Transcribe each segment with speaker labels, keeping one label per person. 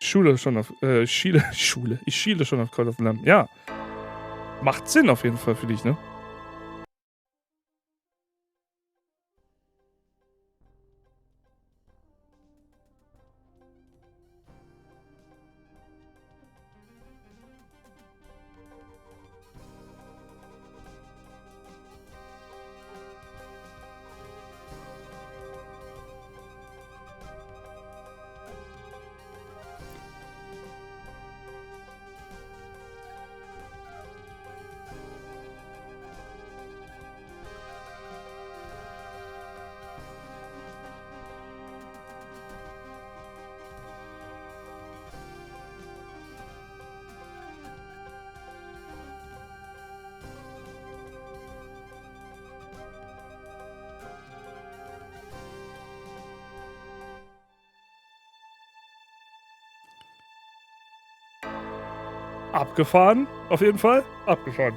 Speaker 1: Schule schon auf, Schule. Ich schiele schon auf Call of the Lamb. Ja. Macht Sinn auf jeden Fall für dich, ne? Abgefahren, auf jeden Fall. Abgefahren.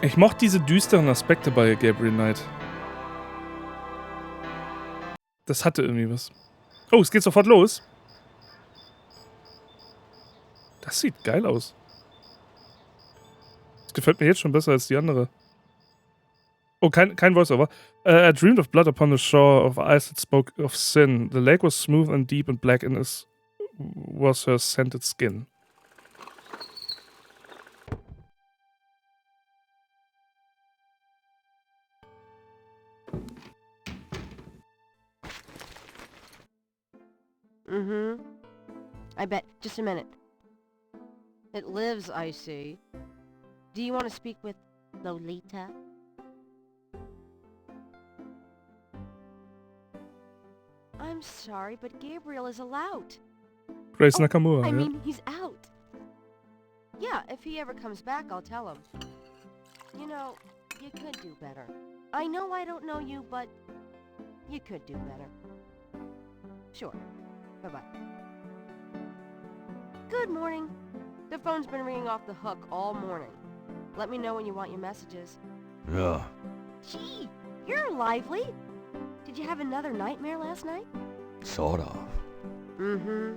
Speaker 1: Ich mochte diese düsteren Aspekte bei Gabriel Knight. Das hatte irgendwie was. Oh, es geht sofort los. Das sieht geil aus. Das gefällt mir jetzt schon besser als die andere. Oh, kein Voiceover. I dreamed of blood upon the shore of ice that spoke of sin. The lake was smooth and deep and black in as was her scented skin.
Speaker 2: Mm-hmm. I bet. Just a minute. It lives, I see. Do you want to speak with Lolita? I'm sorry, but Gabriel is allowed.
Speaker 1: Grace Nakamura,
Speaker 2: I mean, he's out. Yeah, if he ever comes back, I'll tell him. You know, you could do better. I know I don't know you, but you could do better. Sure. Bye-bye. Good morning. The phone's been ringing off the hook all morning. Let me know when you want your messages.
Speaker 3: Ugh.
Speaker 2: Gee, you're lively. Did you have another nightmare last night?
Speaker 3: Sort of.
Speaker 2: Mm-hmm.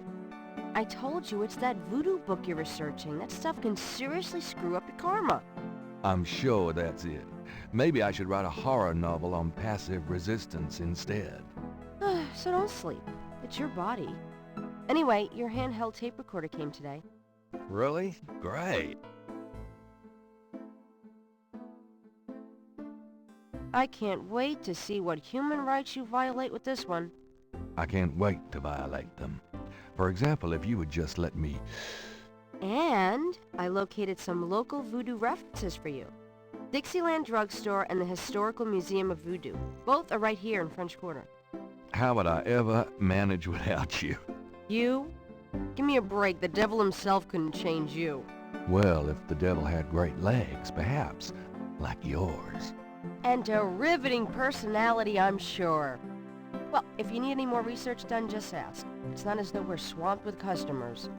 Speaker 2: I told you it's that voodoo book you're researching. That stuff can seriously screw up your karma.
Speaker 3: I'm sure that's it. Maybe I should write a horror novel on passive resistance instead.
Speaker 2: So don't sleep. It's your body. Anyway, your handheld tape recorder came today.
Speaker 3: Really? Great.
Speaker 2: I can't wait to see what human rights you violate with this one.
Speaker 3: I can't wait to violate them. For example, if you would just let me...
Speaker 2: And I located some local voodoo references for you. Dixieland Drugstore and the Historical Museum of Voodoo. Both are right here in French Quarter.
Speaker 3: How would I ever manage without you?
Speaker 2: You? Give me a break. The devil himself couldn't change you.
Speaker 3: Well, if the devil had great legs, perhaps. Like yours.
Speaker 2: And a riveting personality, I'm sure. Well, if you need any more research done, just ask. It's not as though we're swamped with customers.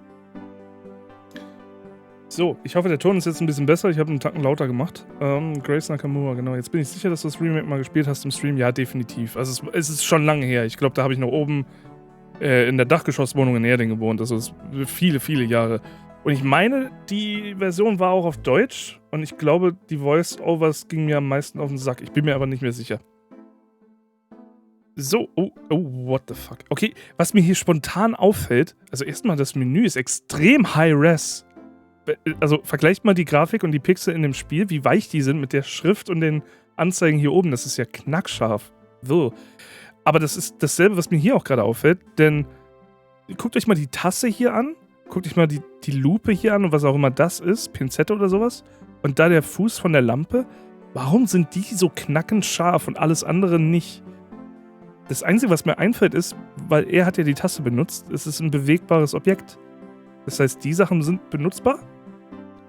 Speaker 1: So, ich hoffe, der Ton ist jetzt ein bisschen besser. Ich habe einen Tacken lauter gemacht. Grace Nakamura, genau. Jetzt bin ich sicher, dass du das Remake mal gespielt hast im Stream. Ja, definitiv. Also es ist schon lange her. Ich glaube, da habe ich noch oben in der Dachgeschosswohnung in Erding gewohnt. Also es ist viele, viele Jahre. Und ich meine, die Version war auch auf Deutsch. Und ich glaube, die Voice-Overs gingen mir am meisten auf den Sack. Ich bin mir aber nicht mehr sicher. So, oh, what the fuck. Okay, was mir hier spontan auffällt, also erstmal das Menü ist extrem high-res. Also vergleicht mal die Grafik und die Pixel in dem Spiel, wie weich die sind mit der Schrift und den Anzeigen hier oben. Das ist ja knackscharf. So. Aber das ist dasselbe, was mir hier auch gerade auffällt, denn guckt euch mal die Tasse hier an, guckt euch mal die Lupe hier an und was auch immer das ist, Pinzette oder sowas. Und da der Fuß von der Lampe, warum sind die so knackend scharf und alles andere nicht? Das Einzige, was mir einfällt, ist, weil er hat ja die Tasse benutzt, es ist ein bewegbares Objekt. Das heißt, die Sachen sind benutzbar?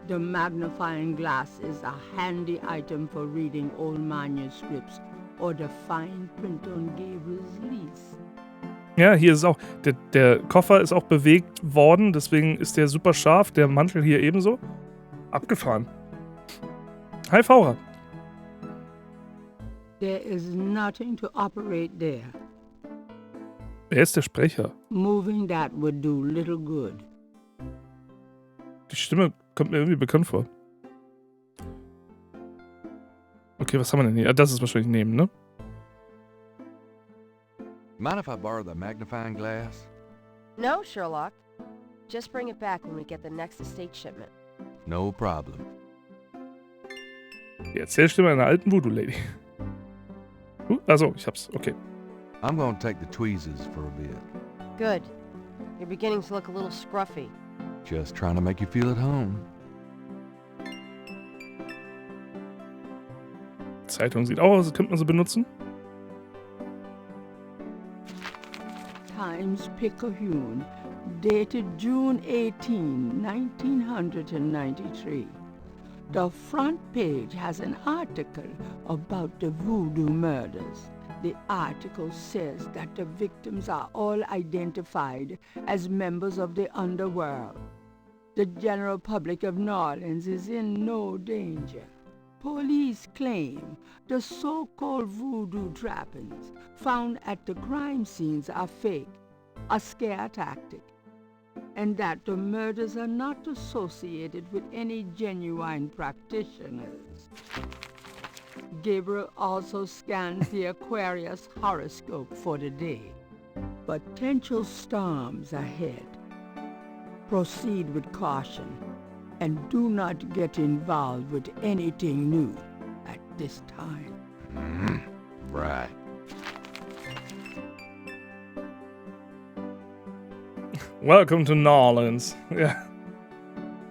Speaker 4: The magnifying glass is a handy item for reading old manuscripts or the fine print on Gabriel's lease.
Speaker 1: Ja, hier ist es auch. Der Koffer ist auch bewegt worden, deswegen ist der super scharf. Der Mantel hier ebenso. Abgefahren. Hi, Faura.
Speaker 4: There is nothing to operate there.
Speaker 1: Wer ist der Sprecher?
Speaker 4: Moving that would do little good.
Speaker 1: Die Stimme kommt mir irgendwie bekannt vor. Okay, was haben wir denn hier? Das ist wahrscheinlich nehmen, ne?
Speaker 3: Mind if I borrow the magnifying glass?
Speaker 2: No, Sherlock. Just bring it back when we get the next estate shipment.
Speaker 3: No problem.
Speaker 1: Die Erzählstimme einer alten Voodoo-Lady. Also, ich hab's. Okay.
Speaker 3: I'm gonna take the tweezers for a bit.
Speaker 2: Good. You're beginning to look a little scruffy.
Speaker 3: Just trying to make you feel at home.
Speaker 1: Zeitung sieht auch aus, könnte man sie benutzen.
Speaker 4: Times Picayune, dated June 18, 1993. The front page has an article about the voodoo murders. The article says that the victims are all identified as members of the underworld. The general public of New Orleans is in no danger. Police claim the so-called voodoo trappings found at the crime scenes are fake, a scare tactic, and that the murders are not associated with any genuine practitioners. Gabriel also scans the Aquarius horoscope for the day. Potential storms ahead. Proceed with caution and do not get involved with anything new at this time.
Speaker 3: Right.
Speaker 1: Welcome to New Orleans. Ja.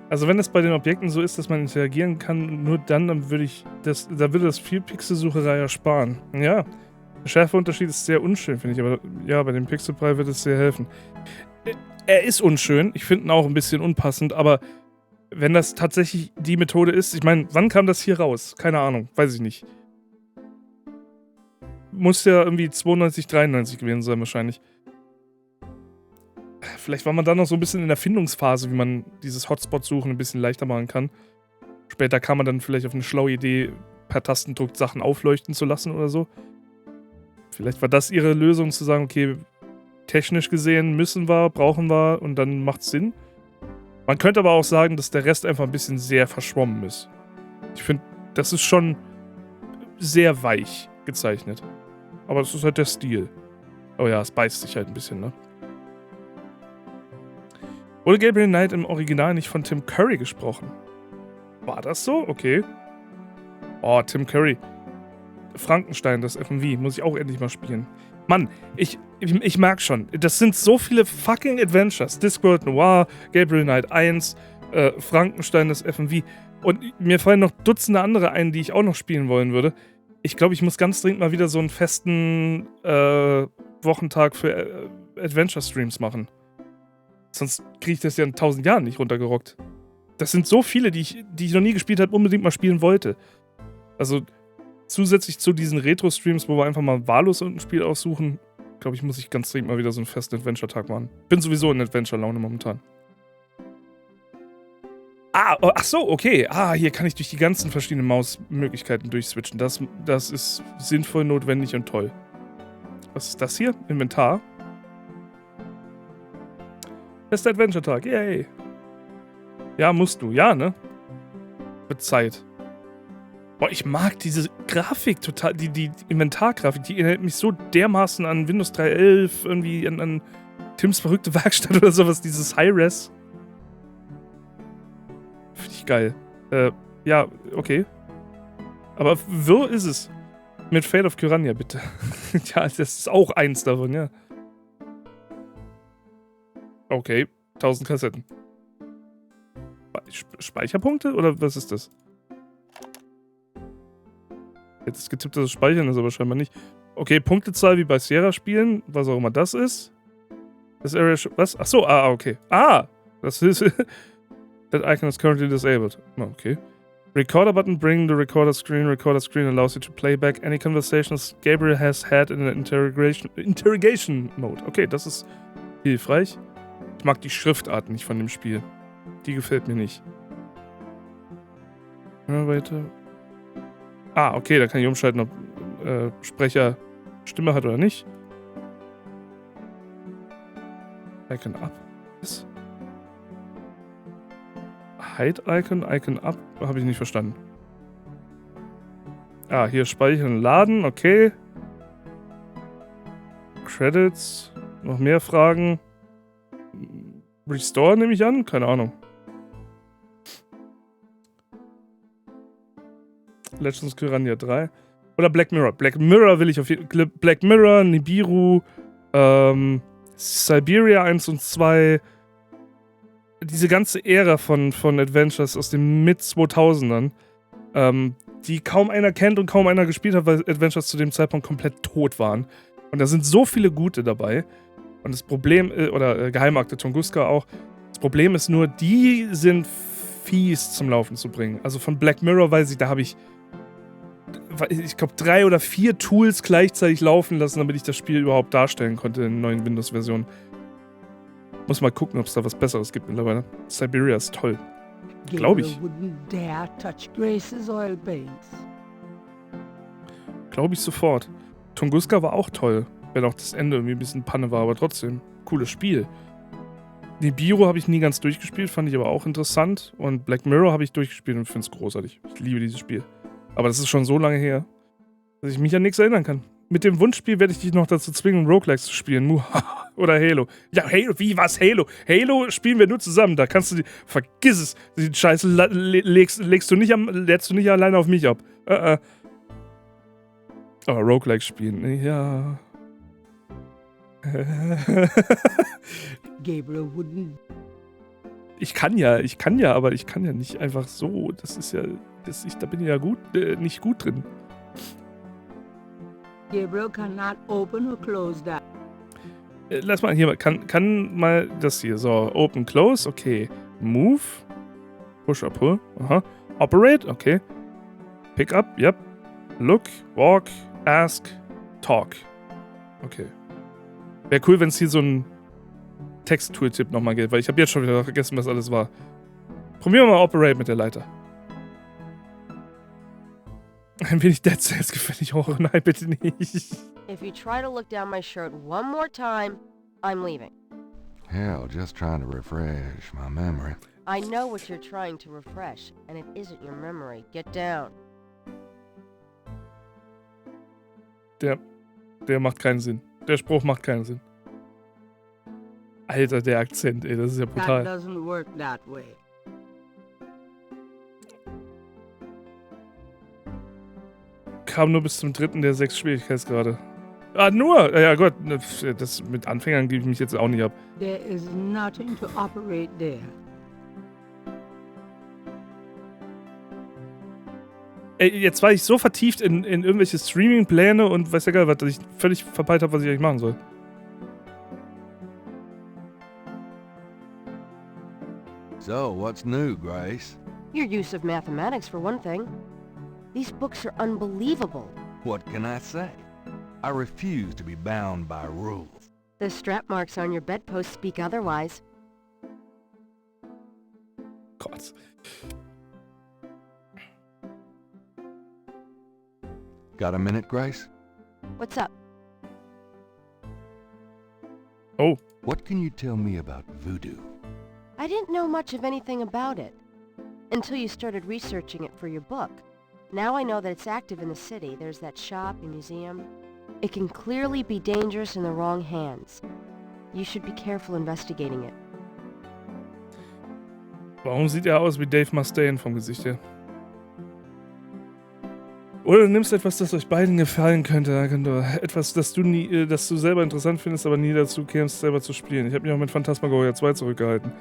Speaker 1: Also wenn es bei den Objekten so ist, dass man interagieren kann, nur dann würde würde das viel Pixelsucherei ersparen. Ja, der Schärfeunterschied ist sehr unschön, finde ich, aber ja, bei dem Pixelbrei wird es sehr helfen. Er ist unschön, ich finde ihn auch ein bisschen unpassend, aber wenn das tatsächlich die Methode ist, ich meine, wann kam das hier raus? Keine Ahnung, weiß ich nicht. Muss ja irgendwie 92, 93 gewesen sein wahrscheinlich. Vielleicht war man dann noch so ein bisschen in der Findungsphase, wie man dieses Hotspot-Suchen ein bisschen leichter machen kann. Später kam man dann vielleicht auf eine schlaue Idee, per Tastendruck Sachen aufleuchten zu lassen oder so. Vielleicht war das ihre Lösung, zu sagen, okay, technisch gesehen brauchen wir und dann macht's Sinn. Man könnte aber auch sagen, dass der Rest einfach ein bisschen sehr verschwommen ist. Ich finde, das ist schon sehr weich gezeichnet. Aber das ist halt der Stil. Oh ja, es beißt sich halt ein bisschen, ne? Wurde Gabriel Knight im Original nicht von Tim Curry gesprochen? War das so? Okay. Oh, Tim Curry. Frankenstein, das FMV. Muss ich auch endlich mal spielen. Mann, ich mag schon. Das sind so viele fucking Adventures. Discworld Noir, Gabriel Knight 1, Frankenstein, das FMV. Und mir fallen noch Dutzende andere ein, die ich auch noch spielen wollen würde. Ich glaube, ich muss ganz dringend mal wieder so einen festen Wochentag für Adventure-Streams machen. Sonst kriege ich das ja in 1000 Jahren nicht runtergerockt. Das sind so viele, die ich noch nie gespielt habe, unbedingt mal spielen wollte. Also zusätzlich zu diesen Retro-Streams, wo wir einfach mal wahllos ein Spiel aussuchen, glaube ich, muss ich ganz dringend mal wieder so einen festen Adventure-Tag machen. Bin sowieso in Adventure-Laune momentan. Ach so, okay. Hier kann ich durch die ganzen verschiedenen Mausmöglichkeiten durchswitchen. Das ist sinnvoll, notwendig und toll. Was ist das hier? Inventar. Bester Adventure-Tag, yay. Ja, musst du. Ja, ne? Wird Zeit. Boah, ich mag diese Grafik total. Die Inventargrafik, die erinnert mich so dermaßen an Windows 3.11, irgendwie an Tims verrückte Werkstatt oder sowas, dieses Hi-Res. Finde ich geil. Ja, okay. Aber wo ist es? Mit Fate of Kyrannia, bitte. Ja, das ist auch eins davon, ja. Okay, 1000 Kassetten. Speicherpunkte? Oder was ist das? Jetzt ist getippt, dass es Speichern ist, aber scheinbar nicht. Okay, Punktezahl wie bei Sierra-Spielen, was auch immer das ist. Das Area... Was? Achso, okay. Das ist... That icon is currently disabled. Okay. Recorder button, bring the recorder screen. Recorder screen allows you to play back any conversations Gabriel has had in an interrogation mode. Okay, das ist hilfreich. Ich mag die Schriftart nicht von dem Spiel. Die gefällt mir nicht. Ja, weiter. Okay, da kann ich umschalten, ob Sprecher Stimme hat oder nicht. Icon up. Was? Hide Icon, Icon up? Habe ich nicht verstanden. Ah, hier speichern, laden, okay. Credits. Noch mehr Fragen. Restore nehme ich an? Keine Ahnung. Legends Kyrandia 3. Oder Black Mirror. Black Mirror will ich auf jeden Fall. Black Mirror, Nibiru, Siberia 1 und 2. Diese ganze Ära von Adventures aus den Mid-2000ern, die kaum einer kennt und kaum einer gespielt hat, weil Adventures zu dem Zeitpunkt komplett tot waren. Und da sind so viele gute dabei. Und das Problem, oder Geheimakte Tunguska auch, das Problem ist nur, die sind fies zum Laufen zu bringen. Also von Black Mirror weiß ich, da habe ich glaube 3 oder 4 Tools gleichzeitig laufen lassen, damit ich das Spiel überhaupt darstellen konnte in neuen Windows-Versionen. Muss mal gucken, ob es da was Besseres gibt mittlerweile. Siberia ist toll. Glaube ich. Glaube ich sofort. Tunguska war auch toll. Wenn auch das Ende irgendwie ein bisschen Panne war, aber trotzdem. Cooles Spiel. Nibiru habe ich nie ganz durchgespielt, fand ich aber auch interessant. Und Black Mirror habe ich durchgespielt und finde es großartig. Ich liebe dieses Spiel. Aber das ist schon so lange her, dass ich mich an nichts erinnern kann. Mit dem Wunschspiel werde ich dich noch dazu zwingen, Roguelikes zu spielen. Oder Halo. Ja, Halo, wie, was, Halo? Halo spielen wir nur zusammen. Da kannst du, vergiss es. Die Scheiße lädst du nicht alleine auf mich ab. Aber Roguelikes spielen, ja.
Speaker 4: Gabriel wouldn't.
Speaker 1: Ich kann ja, aber ich kann ja nicht einfach so. Das ist ja, da bin ich ja nicht gut drin.
Speaker 4: Gabriel cannot open or close that.
Speaker 1: Lass mal hier, kann mal das hier. So, open, close, okay. Move. Push up, pull. Aha. Operate, okay. Pick up, yep. Look, walk, ask, talk. Okay. Wäre cool, wenn es hier so ein Text-Tooltip nochmal geht, weil ich habe jetzt schon wieder vergessen, was alles war. Probieren wir mal Operate mit der Leiter. Ein wenig Dead Cells gefällig hoch. Nein, bitte nicht.
Speaker 2: If you try to look down my shirt one more time, I'm leaving.
Speaker 3: Hell, just trying to refresh my memory.
Speaker 2: I know what you're trying to refresh, and it isn't your memory. Get down.
Speaker 1: Der macht keinen Sinn. Der Spruch macht keinen Sinn. Alter, der Akzent, ey, das ist ja brutal.
Speaker 4: That doesn't work that way.
Speaker 1: Kam nur bis zum 3. der 6 Schwierigkeitsgrade. Ah, nur? Ja Gott, das mit Anfängern gebe ich mich jetzt auch nicht ab.
Speaker 4: There is nothing to operate there.
Speaker 1: Ey, jetzt war ich so vertieft in irgendwelche Streaming-Pläne und weiß ja geil, was, dass ich völlig verpeilt habe, was ich eigentlich machen soll.
Speaker 3: So, what's new, Grace?
Speaker 2: Your use of mathematics, for one thing. These books are unbelievable.
Speaker 3: What can I say? I refuse to be bound by rules.
Speaker 2: The strap marks on your bedpost speak otherwise.
Speaker 1: Gott.
Speaker 3: Got a minute, Grace?
Speaker 2: What's up?
Speaker 1: Oh.
Speaker 3: What can you tell me about voodoo?
Speaker 2: I didn't know much of anything about it until you started researching it for your book. Now I know that it's active in the city. There's that shop and museum. It can clearly be dangerous in the wrong hands. You should be careful investigating it.
Speaker 1: Warum sieht er aus wie Dave Mustaine vom Gesicht her? Oder du nimmst etwas, das euch beiden gefallen könnte. Etwas, das du selber interessant findest, aber nie dazu kämst, selber zu spielen. Ich habe mich auch mit Phantasmagoria 2 zurückgehalten.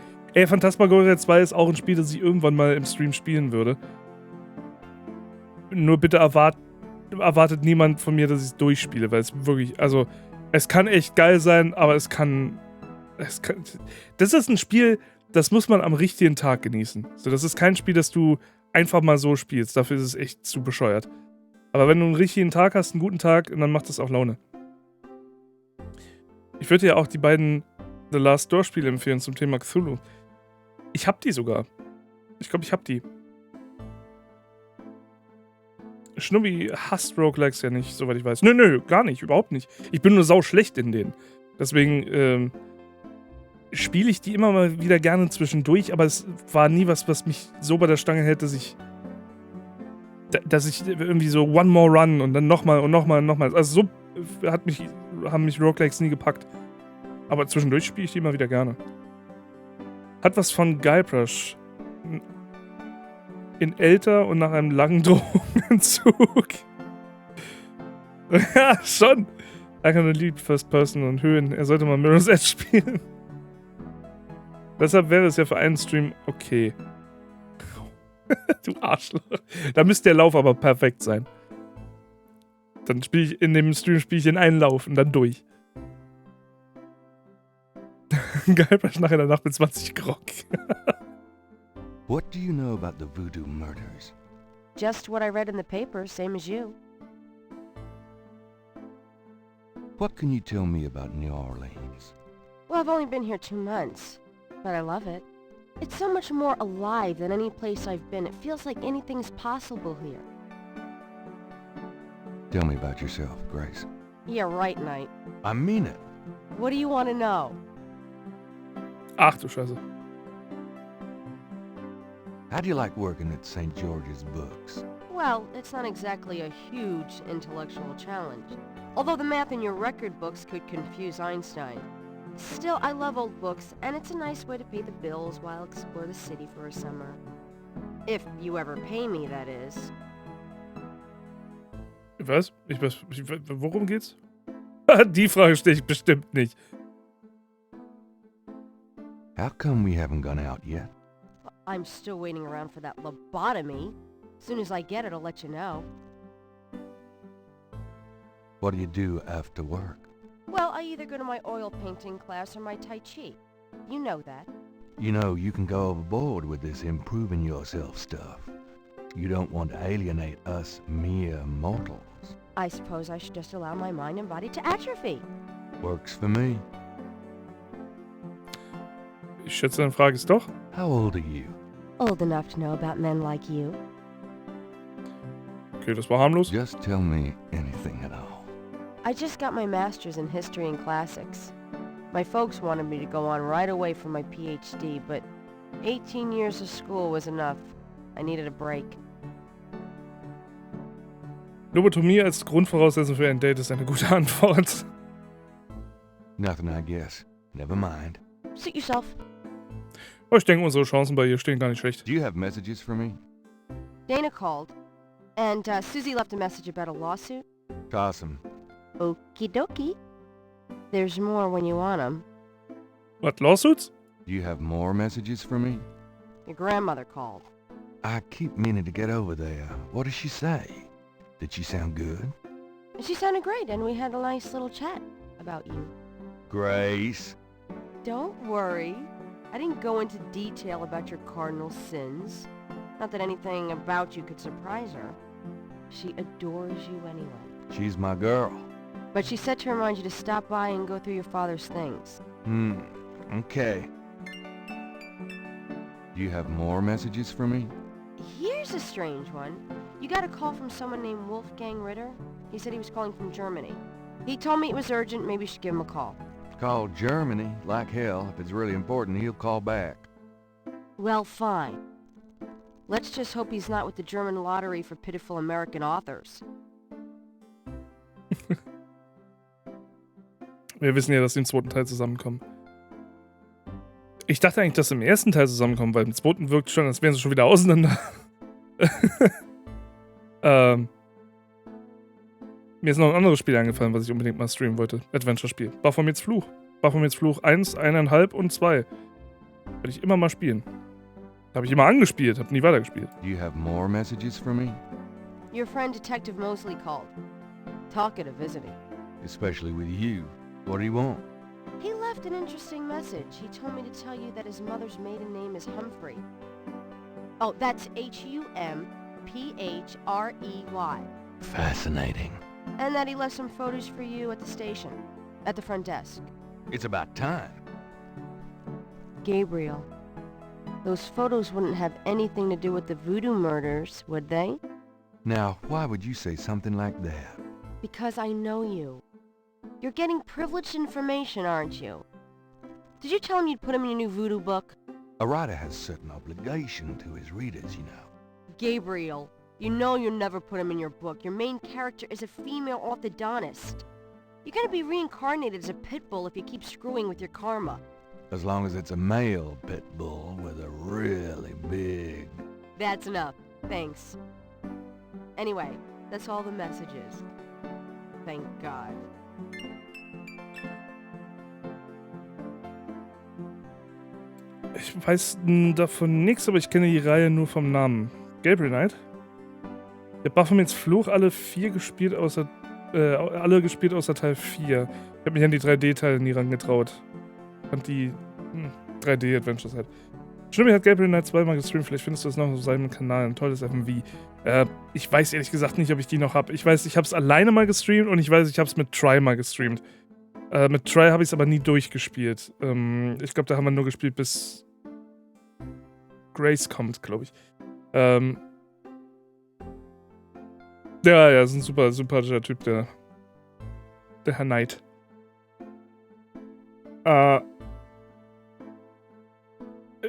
Speaker 1: Phantasmagoria 2 ist auch ein Spiel, das ich irgendwann mal im Stream spielen würde. Nur bitte erwartet niemand von mir, dass ich es durchspiele, weil es wirklich, also, es kann echt geil sein, aber das ist ein Spiel, das muss man am richtigen Tag genießen. So, das ist kein Spiel, das du einfach mal so spielst. Dafür ist es echt zu bescheuert. Aber wenn du einen richtigen Tag hast, einen guten Tag, dann macht das auch Laune. Ich würde dir auch die beiden The Last Door Spiele empfehlen zum Thema Cthulhu. Ich hab die sogar. Ich glaube, ich hab die. Schnubbi hasst Roguelikes ja nicht, soweit ich weiß. Nö, gar nicht, überhaupt nicht. Ich bin nur sau schlecht in denen. Deswegen spiele ich die immer mal wieder gerne zwischendurch, aber es war nie was mich so bei der Stange hält, dass ich irgendwie so One More Run und dann nochmal und nochmal und nochmal. Also so haben mich Roguelikes nie gepackt. Aber zwischendurch spiele ich die immer wieder gerne. Hat was von Guybrush. In älter und nach einem langen Drogenentzug. Ja, schon. Er kann liebt First Person und Höhen. Er sollte mal Mirror's Edge spielen. Deshalb wäre es ja für einen Stream okay. Du Arschloch. Da müsste der Lauf aber perfekt sein. Dann spiele ich in dem Stream in einen Lauf und dann durch. Guybrush nachher in der Nacht mit 20 Grog.
Speaker 3: What do you know about the voodoo murders?
Speaker 2: Just what I read in the paper, same as you.
Speaker 3: What can you tell me about New Orleans?
Speaker 2: Well, I've only been here 2 months, but I love it. It's so much more alive than any place I've been. It feels like anything's possible here.
Speaker 3: Tell me about yourself, Grace.
Speaker 2: Yeah, right, Knight.
Speaker 3: I mean it.
Speaker 2: What do you want to know?
Speaker 1: Ach du Scheiße.
Speaker 3: How do you like working at St. George's Books?
Speaker 2: Well, it's not exactly a huge intellectual challenge. Although the math in your record books could confuse Einstein. Still, I love old books, and it's a nice way to pay the bills while I explore the city for a summer. If you ever pay me, that is.
Speaker 1: Was? Worum geht's? Die Frage stelle ich bestimmt nicht.
Speaker 3: How come we haven't gone out yet?
Speaker 2: I'm still waiting around for that lobotomy. As soon as I get it, I'll let you know.
Speaker 3: What do you do after work?
Speaker 2: Well, I either go to my oil painting class or my Tai Chi. You know that.
Speaker 3: You know, you can go overboard with this improving yourself stuff. You don't want to alienate us mere mortals.
Speaker 2: I suppose I should just allow my mind and body to atrophy.
Speaker 3: Works for me.
Speaker 1: Ich schätze, deine Frage ist doch.
Speaker 3: How old are you?
Speaker 2: Old enough to know about men like you.
Speaker 1: Okay, das war harmlos.
Speaker 3: Just tell me anything at all.
Speaker 2: I just got my master's in history and classics. My folks wanted me to go on right away for my PhD, but 18 years of school was enough. I needed a break.
Speaker 1: Lobotomie als Grundvoraussetzung für ein Date ist eine gute Antwort.
Speaker 3: Nothing, I guess. Never mind.
Speaker 2: Suit yourself.
Speaker 1: Aber ich denke, unsere Chancen bei ihr stehen gar nicht schlecht.
Speaker 3: Do you have messages for me?
Speaker 2: Dana called, and Susie left a message about a lawsuit.
Speaker 3: Toss 'em.
Speaker 2: Okie dokie. There's more when you want 'em.
Speaker 1: What, lawsuits?
Speaker 3: Do you have more messages for me?
Speaker 2: Your grandmother called.
Speaker 3: I keep meaning to get over there. What does she say? Did she sound good?
Speaker 2: She sounded great, and we had a nice little chat about you.
Speaker 3: Grace.
Speaker 2: Don't worry. I didn't go into detail about your cardinal sins. Not that anything about you could surprise her. She adores you anyway.
Speaker 3: She's my girl.
Speaker 2: But she said to remind you to stop by and go through your father's things.
Speaker 3: Okay. Do you have more messages for me?
Speaker 2: Here's a strange one. You got a call from someone named Wolfgang Ritter. He said he was calling from Germany. He told me it was urgent, maybe you should give him a call.
Speaker 3: Call Germany. Like hell. If it's really important, he'll call back.
Speaker 2: Well, fine. Let's just hope he's not with the German lottery for pitiful American authors.
Speaker 1: Wir wissen ja, dass sie im zweiten Teil zusammenkommen. Ich dachte eigentlich, dass sie im ersten Teil zusammenkommen, weil im zweiten wirkt schon, als wären sie schon wieder auseinander. Mir ist noch ein anderes Spiel eingefallen, was ich unbedingt mal streamen wollte. Adventure-Spiel. Baphomets Fluch. Baphomets Fluch 1, 1,5 und 2. Werde ich immer mal spielen. Habe ich immer angespielt, habe nie weitergespielt.
Speaker 3: Do you have more messages for me?
Speaker 2: Your friend Detective Mosley called. Talkative, isn't he?
Speaker 3: Especially with you. What do you want?
Speaker 2: He left an interesting message. He told me to tell you that his mother's maiden name is Humphrey. Oh, that's Humphrey.
Speaker 3: Fascinating.
Speaker 2: And that he left some photos for you at the station. At the front desk.
Speaker 3: It's about time.
Speaker 2: Gabriel, those photos wouldn't have anything to do with the voodoo murders, would they?
Speaker 3: Now, why would you say something like that?
Speaker 2: Because I know you. You're getting privileged information, aren't you? Did you tell him you'd put him in your new voodoo book?
Speaker 3: A writer has certain obligation to his readers, you know.
Speaker 2: Gabriel, you know you'll never put him in your book. Your main character is a female orthodontist. You're gonna be reincarnated as a pit bull if you keep screwing with your karma.
Speaker 3: As long as it's a male pit bull with a really big...
Speaker 2: That's enough. Thanks. Anyway, that's all the messages. Thank God.
Speaker 1: Ich weiß davon nichts, aber ich kenne die Reihe nur vom Namen. Gabriel Knight? Ich habe Baphomets Fluch alle gespielt außer Teil 4. Ich habe mich an die 3D-Teile nie rangetraut. Und die 3D-Adventures halt. Schnubbi hat Gabriel Knight zweimal gestreamt, vielleicht findest du das noch auf seinem Kanal, ein tolles FMV. Ich weiß ehrlich gesagt nicht, ob ich die noch habe. Ich weiß, ich habe es alleine mal gestreamt und ich weiß, ich habe es mit Try mal gestreamt. Mit Try habe ich es aber nie durchgespielt. Ich glaube, da haben wir nur gespielt, bis Grace kommt, glaube ich. Ja, ist ein super sympathischer Typ, der Herr Knight.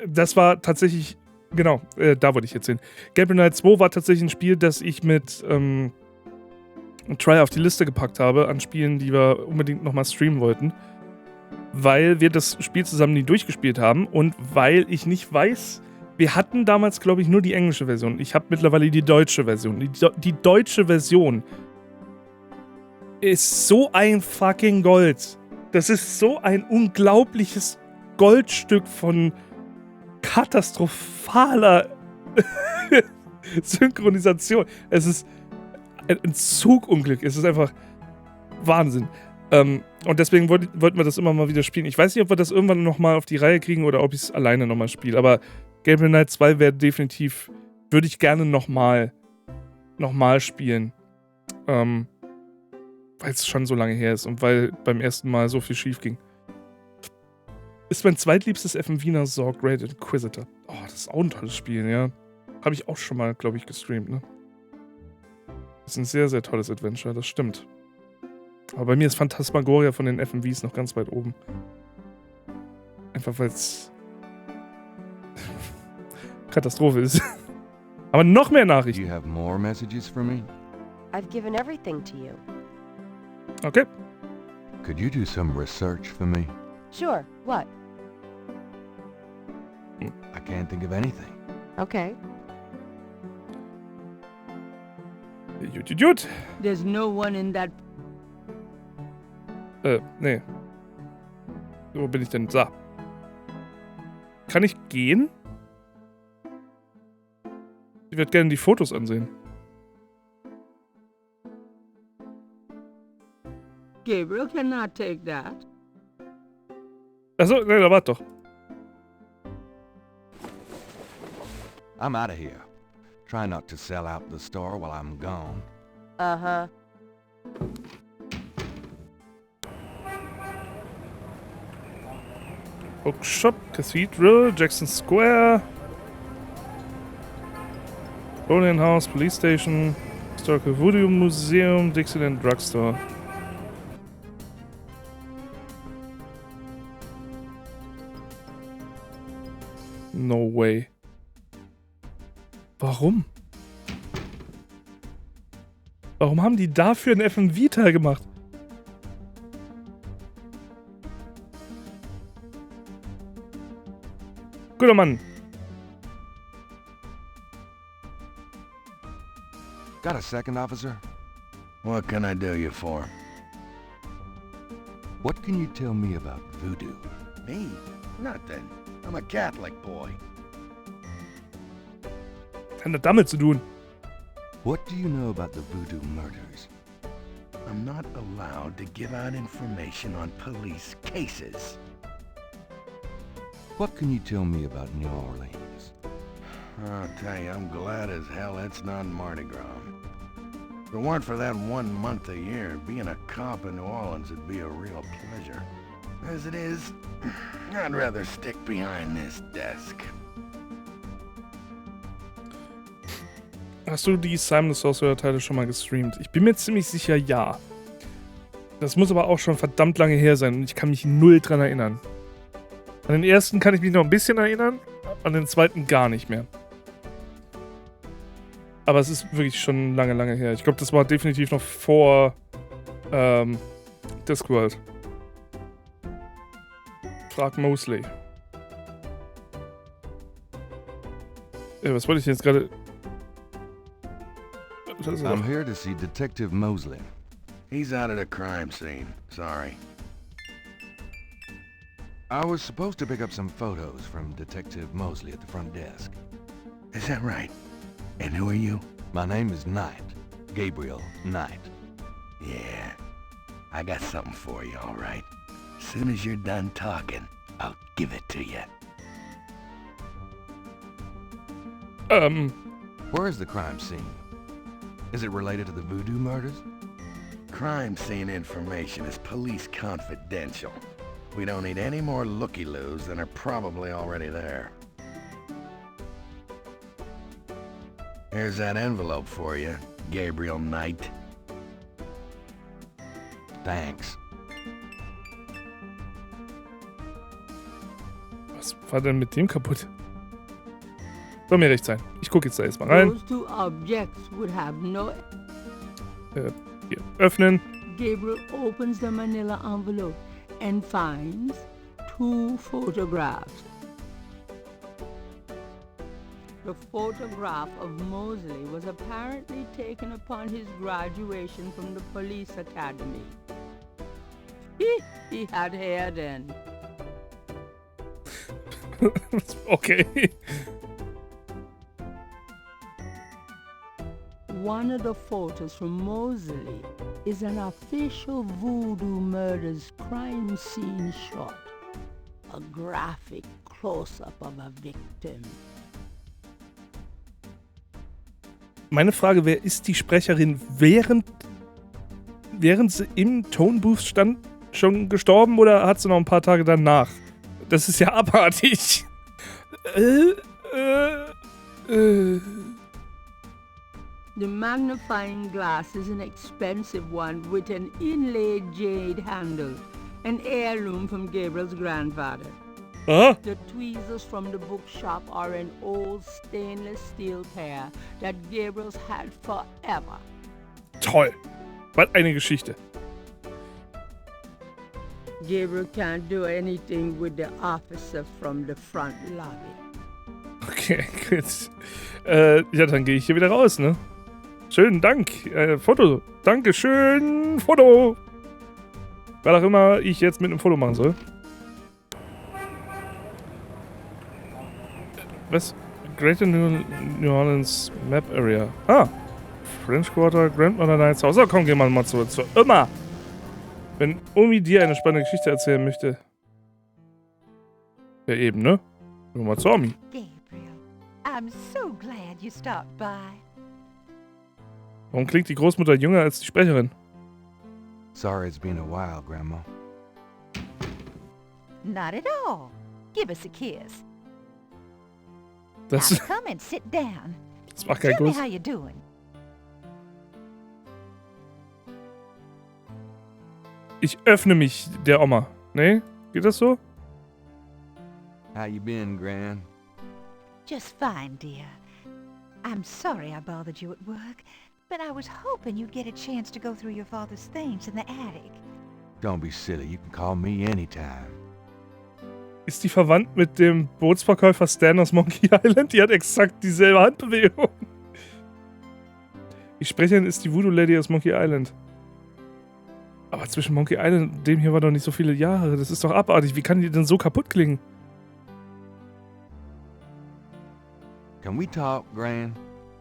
Speaker 1: Das war tatsächlich, genau, da wollte ich jetzt hin. Gabriel Knight 2 war tatsächlich ein Spiel, das ich mit Try auf die Liste gepackt habe, an Spielen, die wir unbedingt nochmal streamen wollten. Weil wir das Spiel zusammen nie durchgespielt haben und weil ich nicht weiß, wir hatten damals, glaube ich, nur die englische Version. Ich habe mittlerweile die deutsche Version. Die deutsche Version ist so ein fucking Gold. Das ist so ein unglaubliches Goldstück von katastrophaler Synchronisation. Es ist ein Zugunglück. Es ist einfach Wahnsinn. Und deswegen wollten wir das immer mal wieder spielen. Ich weiß nicht, ob wir das irgendwann nochmal auf die Reihe kriegen oder ob ich es alleine nochmal spiele. Aber Gabriel Knight 2 wäre definitiv, würde ich gerne nochmal spielen. Weil es schon so lange her ist und weil beim ersten Mal so viel schief ging. Ist mein zweitliebstes FMV nach Zork Great Inquisitor. Oh, das ist auch ein tolles Spiel, ja. Habe ich auch schon mal, glaube ich, gestreamt, ne? Das ist ein sehr, sehr tolles Adventure, das stimmt. Aber bei mir ist Phantasmagoria von den FMVs noch ganz weit oben. Einfach weil es Katastrophe ist. Aber noch mehr
Speaker 3: Do
Speaker 1: Nachrichten.
Speaker 3: you have more messages for me?
Speaker 2: I've given everything to you.
Speaker 1: Okay.
Speaker 3: Could you do some research for me?
Speaker 2: Sure, what?
Speaker 3: I can't think of anything.
Speaker 2: Okay.
Speaker 1: Gut.
Speaker 4: There's no one in that...
Speaker 1: Nee. Wo bin ich denn? So. Kann ich gehen? Ich würde gerne die Fotos ansehen.
Speaker 4: Gabriel cannot take that.
Speaker 1: Achso, nee, da wart doch.
Speaker 3: I'm out of here. Try not to sell out the store while I'm gone.
Speaker 2: Uh-huh.
Speaker 1: Bookshop, Cathedral, Jackson Square, Bowling House, Police Station, Historical Voodoo Museum, Dixieland Drugstore. No way. Warum? Warum haben die dafür einen FMV-Teil gemacht? Guter Mann.
Speaker 3: Got a second, officer?
Speaker 5: What can I do you for?
Speaker 3: What can you tell me about voodoo?
Speaker 5: Me? Nothing. I'm a Catholic boy.
Speaker 1: Hat das damit zu tun?
Speaker 3: What do you know about the voodoo murders?
Speaker 5: I'm not allowed to give out information on police cases.
Speaker 3: What can you tell me about New Orleans?
Speaker 5: I'll tell you, I'm glad as hell it's not Mardi Gras. If it weren't for that 1 month a year, being a cop in New Orleans would be a real pleasure. As it is, I'd rather stick behind this desk.
Speaker 1: Hast du die Simon the Sorcerer Teile schon mal gestreamt? Ich bin mir ziemlich sicher, ja. Das muss aber auch schon verdammt lange her sein und ich kann mich null dran erinnern. An den ersten kann ich mich noch ein bisschen erinnern, an den zweiten gar nicht mehr. Aber es ist wirklich schon lange, lange her. Ich glaube, das war definitiv noch vor Discworld. Frag Mosley. Was wollte ich jetzt gerade...
Speaker 3: I'm here to see Detective Mosley.
Speaker 5: He's out at a crime scene. Sorry.
Speaker 3: I was supposed to pick up some photos from Detective Mosley at the front desk.
Speaker 5: Is that right? And who are you?
Speaker 3: My name is Knight. Gabriel Knight.
Speaker 5: Yeah. I got something for you, all right. As soon as you're done talking, I'll give it to you.
Speaker 3: Where is the crime scene? Is it related to the voodoo murders?
Speaker 5: Crime scene information is police confidential. We don't need any more looky-loos than are probably already there. Here's that envelope for you, Gabriel Knight.
Speaker 3: Thanks.
Speaker 1: Was war denn mit dem kaputt? Soll mir recht sein. Ich gucke jetzt da erstmal rein.
Speaker 4: Those two objects would have no...
Speaker 1: Hier, öffnen.
Speaker 4: Gabriel opens the manila envelope and finds 2 photographs. The photograph of Mosley was apparently taken upon his graduation from the police academy. He had hair then.
Speaker 1: Okay.
Speaker 4: One of the photos from Mosley is an official voodoo murders crime scene shot. A graphic close-up of a victim.
Speaker 1: Meine Frage, wer ist die Sprecherin, während sie im Tone Booth stand, schon gestorben oder hat sie noch ein paar Tage danach? Das ist ja abartig.
Speaker 4: The magnifying glass is an expensive one with an inlaid jade handle, an heirloom from Gabriel's grandfather.
Speaker 1: Ah?
Speaker 4: The tweezers from the bookshop are an old stainless steel pair that Gabriel's had forever.
Speaker 1: Toll. Was eine Geschichte.
Speaker 4: Gabriel can't do anything with the officer from the front lobby.
Speaker 1: Okay, gut. Ja, dann gehe ich hier wieder raus, ne? Schönen Dank. Foto. Dankeschön. Foto. Was auch immer ich jetzt mit einem Foto machen soll. Was? Greater New Orleans Map Area. Ah. French Quarter, Grandmother Nights House. So, komm, gehen wir mal zu immer. Wenn Omi dir eine spannende Geschichte erzählen möchte. Ja, eben, ne? Gehen wir mal zu Omi.
Speaker 6: Gabriel, I'm so glad you stopped by.
Speaker 1: Warum klingt die Großmutter jünger als die Sprecherin?
Speaker 3: Sorry it's been a while, Grandma.
Speaker 6: Not at all. Give us a kiss.
Speaker 1: Das,
Speaker 6: Now come and sit down.
Speaker 1: das macht kein
Speaker 6: Tell me
Speaker 1: Kuss.
Speaker 6: how you doing.
Speaker 1: Ich öffne mich der Oma. Ne? Geht das so?
Speaker 3: How you been, Gran?
Speaker 6: Just fine, dear. I'm sorry I bothered you at work, but I was hoping you'd get a chance to go through your father's things in the attic.
Speaker 3: Don't be silly. You can call me anytime.
Speaker 1: Ist die verwandt mit dem Bootsverkäufer Stan aus Monkey Island? Die hat exakt dieselbe Handbewegung. Die Sprecherin ist die Voodoo Lady aus Monkey Island. Aber zwischen Monkey Island und dem hier war doch nicht so viele Jahre. Das ist doch abartig. Wie kann die denn so kaputt klingen?
Speaker 3: Can we talk, Gran?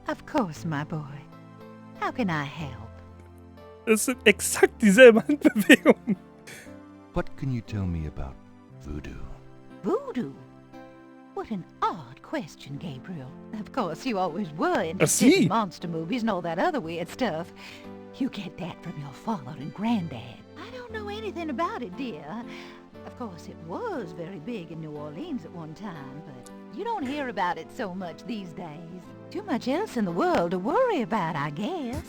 Speaker 6: Of course, my boy. How can I help?
Speaker 1: Es sind exakt dieselben Handbewegungen.
Speaker 3: What can you tell me about voodoo?
Speaker 6: Voodoo? What an odd question, Gabriel. Of course, you always were
Speaker 1: I
Speaker 6: interested
Speaker 1: see.
Speaker 6: in monster movies and all that other weird stuff. You get that from your father and granddad. I don't know anything about it, dear. Of course, it was very big in New Orleans at one time, but you don't hear about it so much these days. Too much else in the world to worry about, I guess.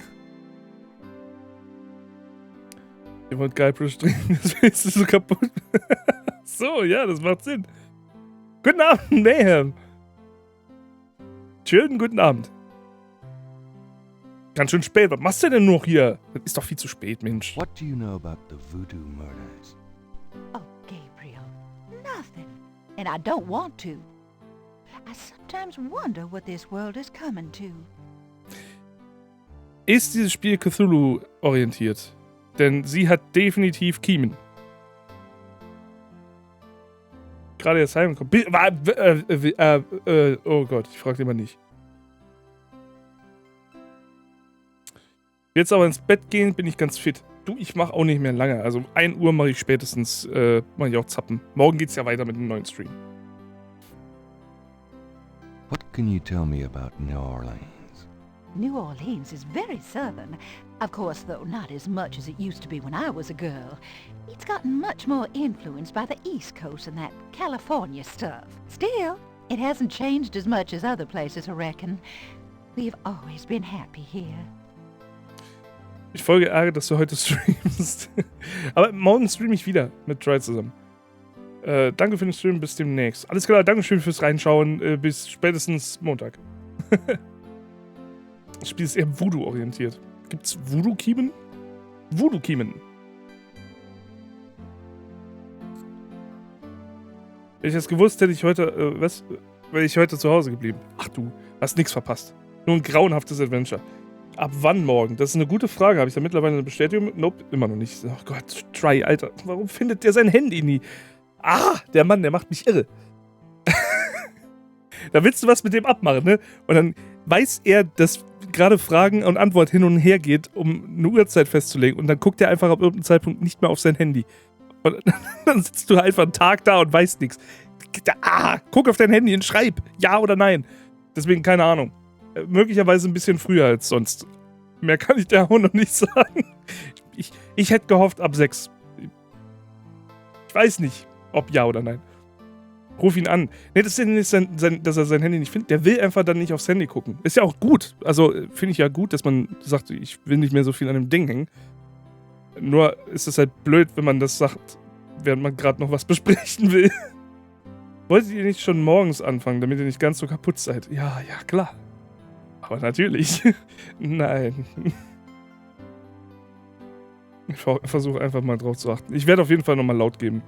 Speaker 1: Ihr wollt Guybrush trinken, das willst du so kaputt. So, ja, das macht Sinn. Guten Abend, Mayhem. Schönen guten Abend. Ganz schön spät. Was machst du denn noch hier? Das ist doch viel zu spät, Mensch.
Speaker 3: What do you know about the voodoo murders?
Speaker 6: Oh, Gabriel, nothing. And I don't want to. I sometimes wonder what this world is coming to.
Speaker 1: Ist dieses Spiel Cthulhu-orientiert? Denn sie hat definitiv Kiemen. Gerade erst heimgekommen. Oh Gott, ich frag den mal nicht. Jetzt aber ins Bett gehen, bin ich ganz fit. Du, ich mach auch nicht mehr lange. Also 1 Uhr mache ich spätestens, mache ich auch Zappen. Morgen geht's ja weiter mit dem neuen Stream.
Speaker 3: What can you tell me about New Orleans?
Speaker 6: New Orleans is very southern. Of course, though, not as much as it used to be when I was a girl. It's gotten much more influenced by the East Coast and that California stuff. Still, it hasn't changed as much as other places, I reckon. We've always been happy here.
Speaker 1: Ich folge Ärger, dass du heute streamst. Aber morgen streame ich wieder mit Troy zusammen. Danke für den Stream, bis demnächst. Alles klar, Dankeschön fürs Reinschauen. Bis spätestens Montag. Das Spiel ist eher Voodoo-orientiert. Gibt's Voodoo-Kiemen? Voodoo-Kiemen. Wenn ich das gewusst hätte, ich heute, wäre ich heute zu Hause geblieben. Ach du, hast nichts verpasst. Nur ein grauenhaftes Adventure. Ab wann morgen? Das ist eine gute Frage. Habe ich da mittlerweile eine Bestätigung? Nope, immer noch nicht. Oh Gott, Try, Alter. Warum findet der sein Handy nie? Ah, der Mann, der macht mich irre. Da willst du was mit dem abmachen, ne? Und dann weiß er, dass gerade Fragen und Antwort hin und her geht, um eine Uhrzeit festzulegen. Und dann guckt er einfach ab irgendeinem Zeitpunkt nicht mehr auf sein Handy. Und dann sitzt du einfach einen Tag da und weißt nichts. Guck auf dein Handy und schreib, ja oder nein. Deswegen keine Ahnung. Möglicherweise ein bisschen früher als sonst. Mehr kann ich dir auch noch nicht sagen. Ich hätte gehofft ab 6. Ich weiß nicht, ob ja oder nein. Ruf ihn an. Nee, das ist ja nicht, dass er sein Handy nicht findet. Der will einfach dann nicht aufs Handy gucken. Ist ja auch gut. Also finde ich ja gut, dass man sagt, ich will nicht mehr so viel an dem Ding hängen. Nur ist es halt blöd, wenn man das sagt, während man gerade noch was besprechen will. Wolltet ihr nicht schon morgens anfangen, damit ihr nicht ganz so kaputt seid? Ja, klar. Aber natürlich. Nein. Ich versuche einfach mal drauf zu achten. Ich werde auf jeden Fall nochmal laut geben.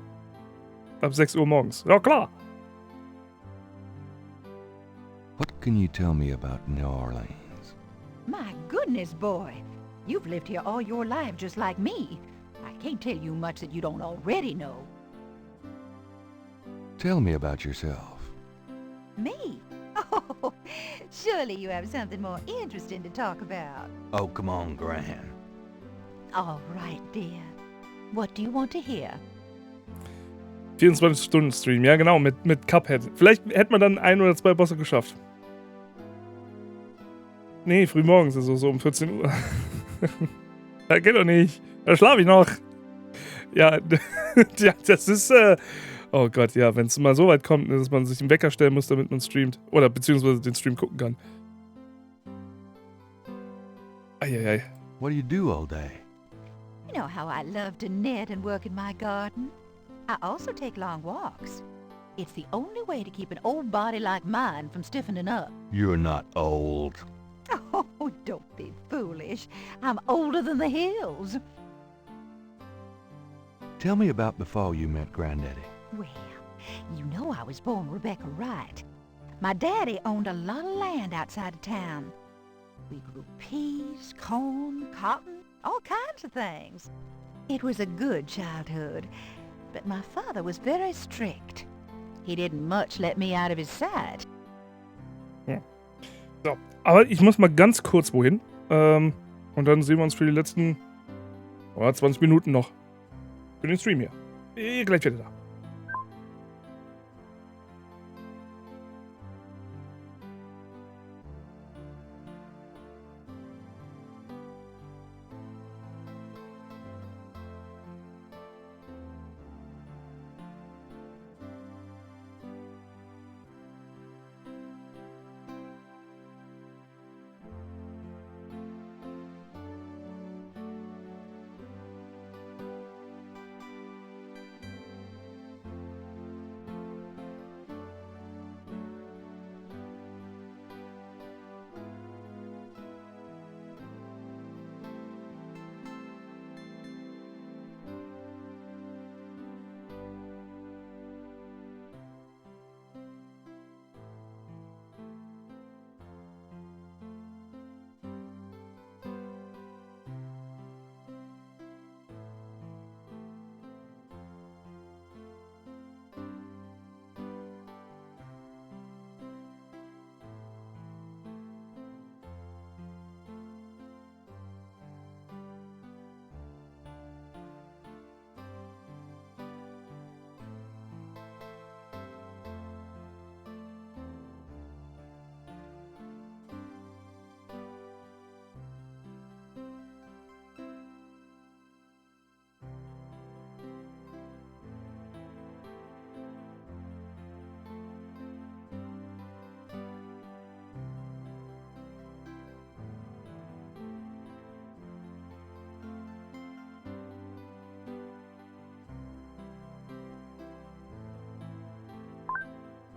Speaker 1: Ab 6 Uhr morgens. Ja, klar.
Speaker 3: What can you tell me about New Orleans?
Speaker 6: My goodness, boy. You've lived here all your life just like me. I can't tell you much that you don't already know.
Speaker 3: Tell me about yourself.
Speaker 6: Me? Oh, surely you have something more interesting to talk about.
Speaker 3: Oh, come on, Gran.
Speaker 6: All right, dear. What do you want to hear?
Speaker 1: 24-Stunden-Stream, ja genau, mit Cuphead. Vielleicht hätte man dann 1 oder 2 Bosse geschafft. Nee, früh morgens, also so um 14 Uhr. Ja, geht doch nicht. Da schlafe ich noch. Ja, ja, das ist, oh Gott, ja, wenn es mal so weit kommt, dass man sich einen Wecker stellen muss, damit man streamt. Oder beziehungsweise den Stream gucken kann. Eieiei.
Speaker 3: What do you do all day?
Speaker 6: You know how I love to knit and work in my garden? I also take long walks. It's the only way to keep an old body like mine from stiffening up.
Speaker 3: You're not old.
Speaker 6: Oh, don't be foolish. I'm older than the hills.
Speaker 3: Tell me about before you met Granddaddy.
Speaker 6: Well, you know I was born Rebecca Wright. My daddy owned a lot of land outside of town. We grew peas, corn, cotton, all kinds of things. It was a good childhood, but my father was very strict. He didn't much let me out of his sight.
Speaker 1: Ja. So, aber ich muss mal ganz kurz wohin. Und dann sehen wir uns für die letzten 20 Minuten noch für den Stream hier. Gleich wieder da.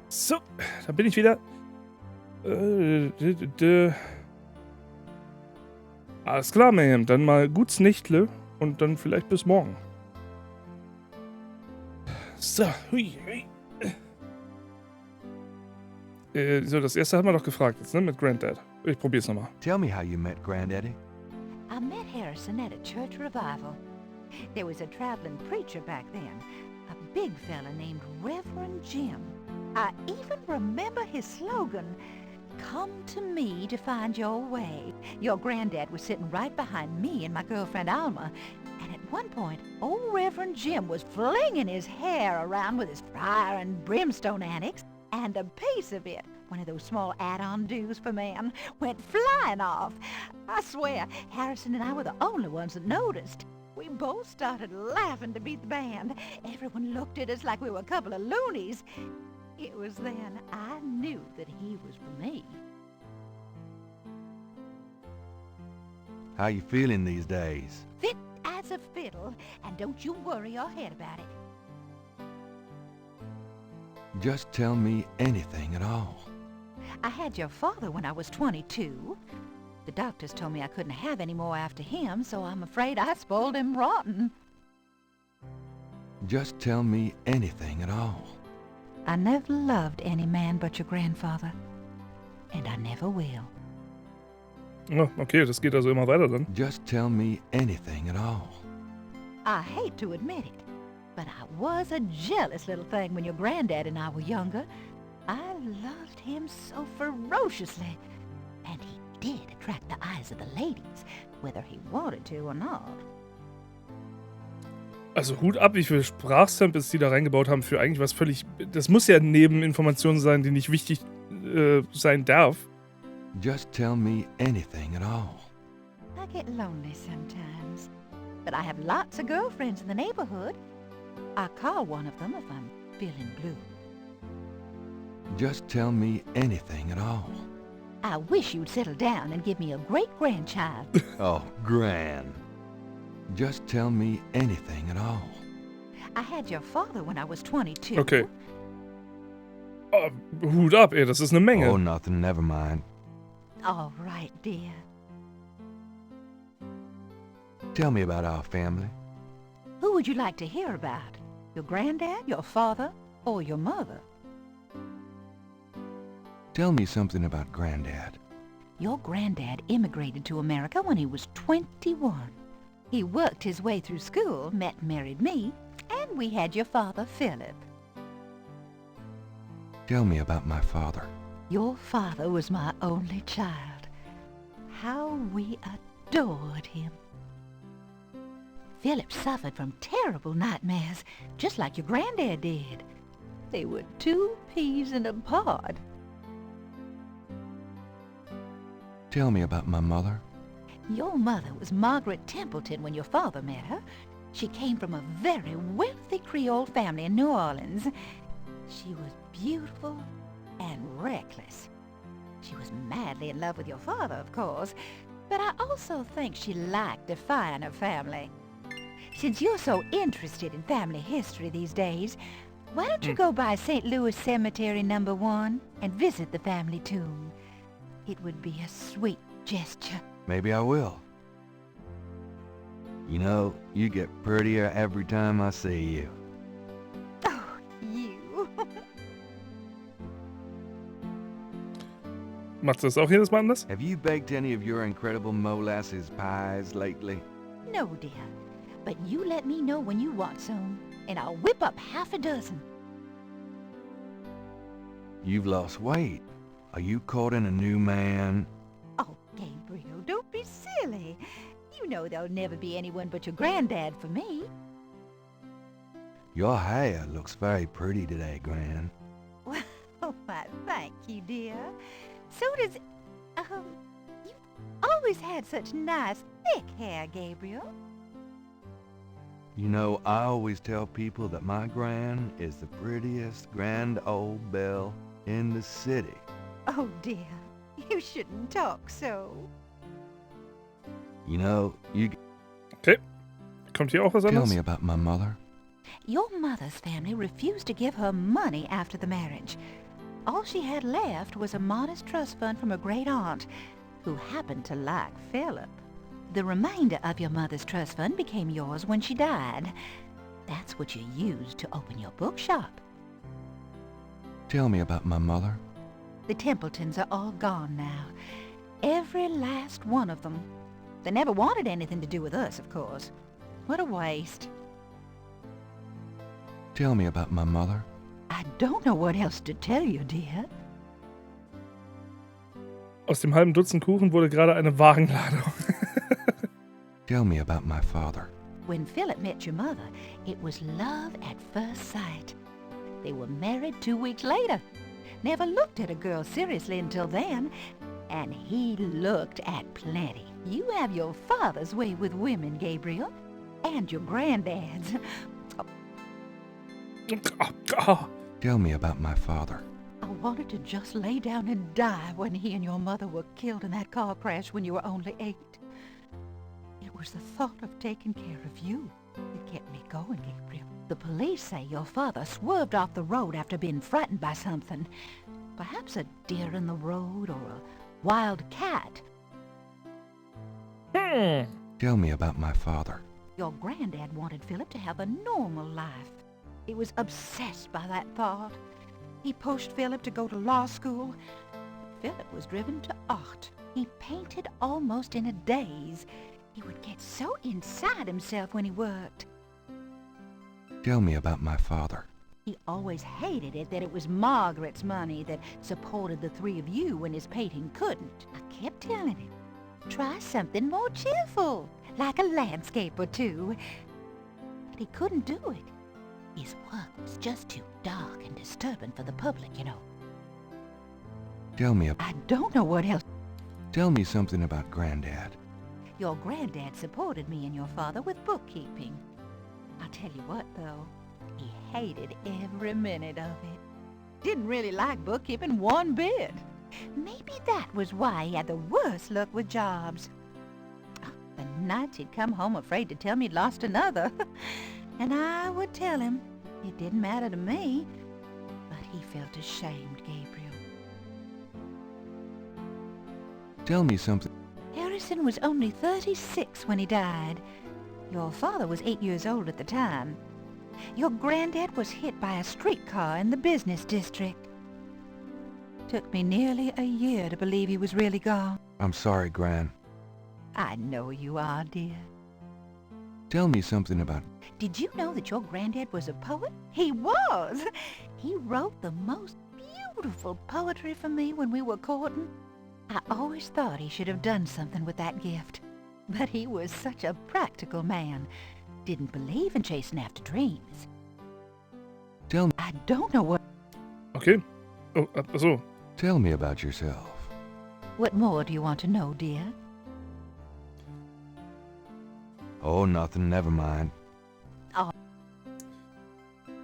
Speaker 1: So, da bin ich wieder. Alles klar, Mayhem. Dann mal gut's Nächtle und dann vielleicht bis morgen. So, hui. So, das erste haben wir doch gefragt jetzt, ne? Mit Granddad. Ich probier's nochmal.
Speaker 3: Tell me how you met Granddaddy.
Speaker 6: I met Harrison at a church revival. There was a traveling preacher back then, a big fella named Reverend Jim. I even remember his slogan, "Come to me to find your way." Your granddad was sitting right behind me and my girlfriend Alma, and at one point, old Reverend Jim was flinging his hair around with his fire and brimstone annex, and a piece of it, one of those small add-on do's for men, went flying off. I swear, Harrison and I were the only ones that noticed. We both started laughing to beat the band. Everyone looked at us like we were a couple of loonies. It was then I knew that he was for me.
Speaker 3: How you feeling these days?
Speaker 6: Fit as a fiddle, and don't you worry your head about it.
Speaker 3: Just tell me anything at all.
Speaker 6: I had your father when I was 22. The doctors told me I couldn't have any more after him, so I'm afraid I spoiled him rotten.
Speaker 3: Just tell me anything at all.
Speaker 6: I never loved any man but your grandfather, and I never will.
Speaker 1: Oh, okay, das geht also immer weiter dann.
Speaker 3: Just tell me anything at all.
Speaker 6: I hate to admit it, but I was a jealous little thing when your granddad and I were younger. I loved him so ferociously, and he did attract the eyes of the ladies, whether he wanted to or not.
Speaker 1: Also Hut ab, wie viele Sprachsamples die da reingebaut haben für eigentlich was völlig... Das muss ja Nebeninformationen sein, die nicht wichtig sein darf.
Speaker 3: Just tell me anything at all.
Speaker 6: I get lonely sometimes, but I have lots of girlfriends in the neighborhood. I call one of them if I'm feeling blue.
Speaker 3: Just tell me anything at all.
Speaker 6: I wish you'd settle down and give me a great-grandchild.
Speaker 3: Oh, Gran. Just tell me anything at all.
Speaker 6: I had your father when I was 22.
Speaker 1: Okay. Oh, Hut ab, ey, das ist eine Menge.
Speaker 3: Oh, nothing, never mind.
Speaker 6: All right, dear.
Speaker 3: Tell me about our family.
Speaker 6: Who would you like to hear about? Your granddad, your father, or your mother?
Speaker 3: Tell me something about Granddad.
Speaker 6: Your granddad immigrated to America when he was 21. He worked his way through school, met and married me, and we had your father, Philip.
Speaker 3: Tell me about my father.
Speaker 6: Your father was my only child. How we adored him. Philip suffered from terrible nightmares, just like your granddad did. They were 2 peas in a pod.
Speaker 3: Tell me about my mother.
Speaker 6: Your mother was Margaret Templeton when your father met her. She came from a very wealthy Creole family in New Orleans. She was beautiful and reckless. She was madly in love with your father, of course, but I also think she liked defying her family. Since you're so interested in family history these days, why don't you go by St. Louis Cemetery No. 1 and visit the family tomb? It would be a sweet gesture.
Speaker 3: Maybe I will. You know, you get prettier every time I see you.
Speaker 6: Oh, you.
Speaker 1: Macht das auch jedes Mal anders?
Speaker 3: Have you baked any of your incredible molasses pies lately?
Speaker 6: No, dear. But you let me know when you want some, and I'll whip up half a dozen.
Speaker 3: You've lost weight. Are you courting a new man?
Speaker 6: Oh, Gabriel, don't be silly. You know there'll never be anyone but your granddad for me.
Speaker 3: Your hair looks very pretty today, Gran.
Speaker 6: Well, why, thank you, dear. So does... you've always had such nice, thick hair, Gabriel.
Speaker 3: You know, I always tell people that my Gran is the prettiest grand old belle in the city.
Speaker 6: Oh, dear. You shouldn't talk so.
Speaker 3: You know, you...
Speaker 1: Okay. Kommt hier auch was
Speaker 3: Tell
Speaker 1: anderes?
Speaker 3: me about my mother.
Speaker 6: Your mother's family refused to give her money after the marriage. All she had left was a modest trust fund from her great-aunt, who happened to like Philip. The remainder of your mother's trust fund became yours when she died. That's what you used to open your bookshop.
Speaker 3: Tell me about my mother.
Speaker 6: The Templetons are all gone now. Every last one of them. They never wanted anything to do with us, of course. What a waste.
Speaker 3: Tell me about my mother.
Speaker 6: I don't know what else to tell you, dear.
Speaker 1: Aus dem halben Dutzend Kuchen wurde gerade eine Wagenladung.
Speaker 3: Tell me about my father.
Speaker 6: When Philip met your mother, it was love at first sight. They were married 2 weeks later. Never looked at a girl seriously until then. And he looked at plenty. You have your father's way with women, Gabriel. And your granddad's.
Speaker 3: Tell me about my father.
Speaker 6: I wanted to just lay down and die when he and your mother were killed in that car crash when you were only 8. It was the thought of taking care of you that kept me going, Gabriel. The police say your father swerved off the road after being frightened by something. Perhaps a deer in the road or a wild cat.
Speaker 3: Tell me about my father.
Speaker 6: Your granddad wanted Philip to have a normal life. He was obsessed by that thought. He pushed Philip to go to law school. Philip was driven to art. He painted almost in a daze. He would get so inside himself when he worked.
Speaker 3: Tell me about my father.
Speaker 6: He always hated it that it was Margaret's money that supported the 3 of you when his painting couldn't. I kept telling him, try something more cheerful, like a landscape or 2. But he couldn't do it. His work was just too dark and disturbing for the public, you know.
Speaker 3: Tell me
Speaker 6: I don't know what else.
Speaker 3: Tell me something about Granddad.
Speaker 6: Your granddad supported me and your father with bookkeeping. I'll tell you what, though. He hated every minute of it. Didn't really like bookkeeping one bit. Maybe that was why he had the worst luck with jobs. The nights he'd come home afraid to tell me he'd lost another. And I would tell him it didn't matter to me. But he felt ashamed, Gabriel.
Speaker 3: Tell me something.
Speaker 6: Harrison was only 36 when he died. Your father was 8 years old at the time. Your granddad was hit by a streetcar in the business district. Took me nearly a year to believe he was really gone.
Speaker 3: I'm sorry, Gran.
Speaker 6: I know you are, dear.
Speaker 3: Tell me something about...
Speaker 6: Did you know that your granddad was a poet? He was! He wrote the most beautiful poetry for me when we were courting. I always thought he should have done something with that gift. But he was such a practical man. Didn't believe in chasing after dreams.
Speaker 3: Tell me...
Speaker 6: I don't know what...
Speaker 1: Okay. Oh, so.
Speaker 3: Tell me about yourself.
Speaker 6: What more do you want to know, dear?
Speaker 3: Oh, nothing. Never mind.